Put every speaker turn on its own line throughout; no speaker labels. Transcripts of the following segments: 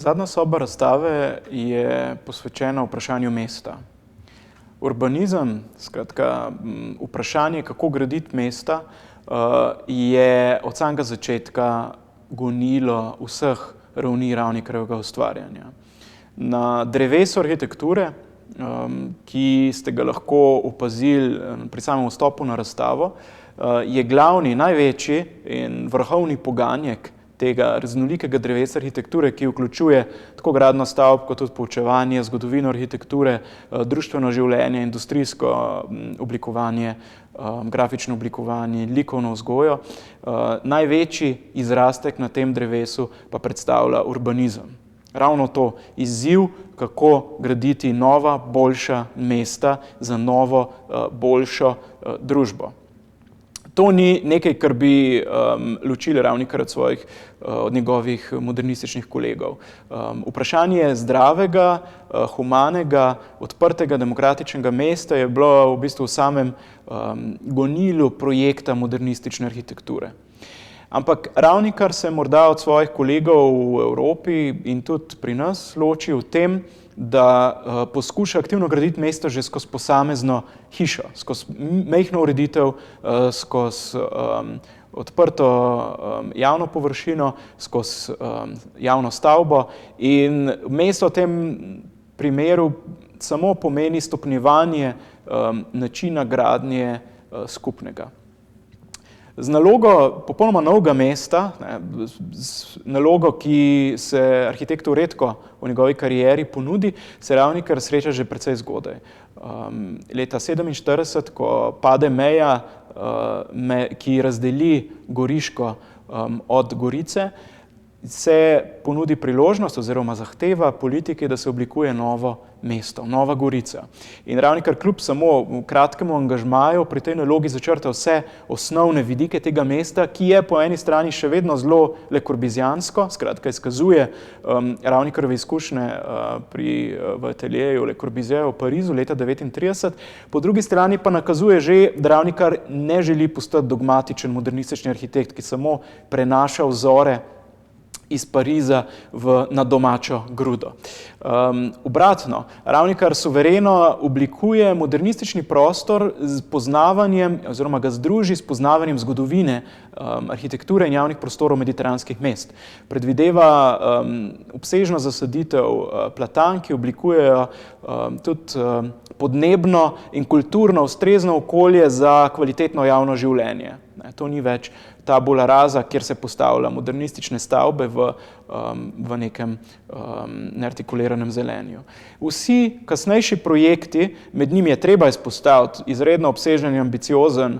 Zadnja soba razstave je posvečena vprašanju mesta. Urbanizem, skratka, vprašanje, kako graditi mesta, je od samega začetka gonilo vseh ravni Ravnikarjevega ustvarjanja. Na drevesu arhitekture, ki ste ga lahko opazili pri samem vstopu na razstavo, je glavni, največji in vrhovni poganjek tega raznolikega drevesa arhitekture, ki vključuje tako gradnjo stavb, kot tudi poučevanje, zgodovino arhitekture, društveno življenje, industrijsko oblikovanje, grafično oblikovanje, likovno vzgojo. Največji izrastek na tem drevesu pa predstavlja urbanizem. Ravno to, izziv, kako graditi nova, boljša mesta za novo, boljšo družbo. To ni nekaj, kar bi ločili Ravnikar od njegovih modernističnih kolegov. Vprašanje zdravega, humanega, odprtega, demokratičnega mesta je bilo v bistvu v samem gonilu projekta modernistične arhitekture. Ampak Ravnikar se morda od svojih kolegov v Evropi in tudi pri nas loči v tem, da poskuša aktivno graditi mesto že skozi posamezno hišo, skozi majhno ureditev, skozi odprto javno površino, skozi javno stavbo, in mesto v tem primeru samo pomeni stopnjevanje načina gradnje skupnega. Z nalogo popolnoma novega mesta, z nalogo, ki se arhitektu redko v njegovi karieri ponudi, se Ravnikar sreča že precej zgodaj. Leta 1947, ko pade meja, ki razdeli Goriško od Gorice, se ponudi priložnost oziroma zahteva politiki, da se oblikuje novo mesto, Nova Gorica. In Ravnikar kljub samo kratkemu angažmaju pri tej nalogi začrta vse osnovne vidike tega mesta, ki je po eni strani še vedno zelo Le Corbusierjansko, skratka izkazuje Ravnikarjeve izkušnje v ateljeju Le Corbusier v Parizu leta 1939, po drugi strani pa nakazuje že, da Ravnikar ne želi postati dogmatičen modernistični arhitekt, ki samo prenaša vzore iz Pariza na domačo grudo. Obratno, Ravnikar suvereno oblikuje modernistični prostor z poznavanjem oziroma ga združi s poznavanjem zgodovine arhitekture in javnih prostorov mediteranskih mest. Predvideva obsežno zasaditev platan, ki oblikujejo tudi podnebno in kulturno ustrezno okolje za kvalitetno javno življenje. To ni več tabula rasa, kjer se postavlja modernistične stavbe v nekem neartikuliranem zelenju. Vsi kasnejši projekti, med njimi je treba izpostaviti izredno obsežen in ambiciozen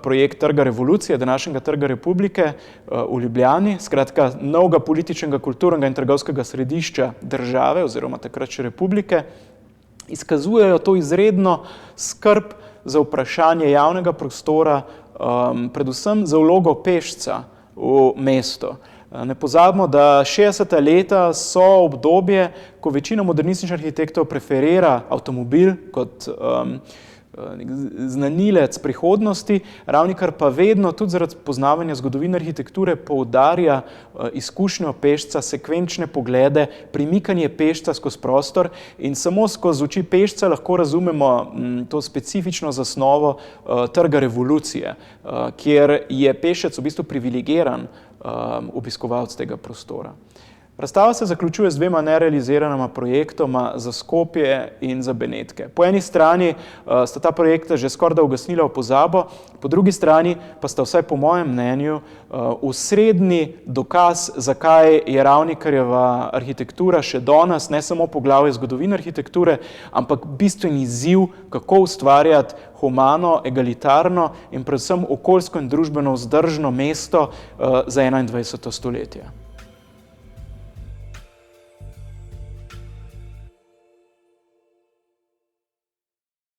projekt Trga revolucije, današnjega Trga republike v Ljubljani, skratka novega političnega, kulturnega in trgovskega središča države oziroma takrat še republike, izkazujejo to izredno skrb za vprašanje javnega prostora, predvsem za vlogo pešca v mestu. Ne pozabimo, da 60. leta so obdobje, ko večina modernističnih arhitektov preferira avtomobil kot znanilec prihodnosti, Ravnikar pa vedno, tudi zaradi poznavanja zgodovine arhitekture, poudarja izkušnjo pešca, sekvenčne poglede, premikanje pešca skozi prostor, in samo skozi oči pešca lahko razumemo to specifično zasnovo Trga revolucije, kjer je pešec v bistvu privilegiran obiskovalec tega prostora. Razstava se zaključuje z dvema nerealiziranima projektoma za Skopje in za Benetke. Po eni strani sta ta projekta že skoraj ugasnila v pozabo, po drugi strani pa sta, vsaj po mojem mnenju, osrednji dokaz, zakaj je Ravnikarjeva arhitektura še danes ne samo poglavje zgodovine arhitekture, ampak bistveni izziv, kako ustvarjati humano, egalitarno in predvsem okoljsko in družbeno vzdržno mesto za 21. stoletje.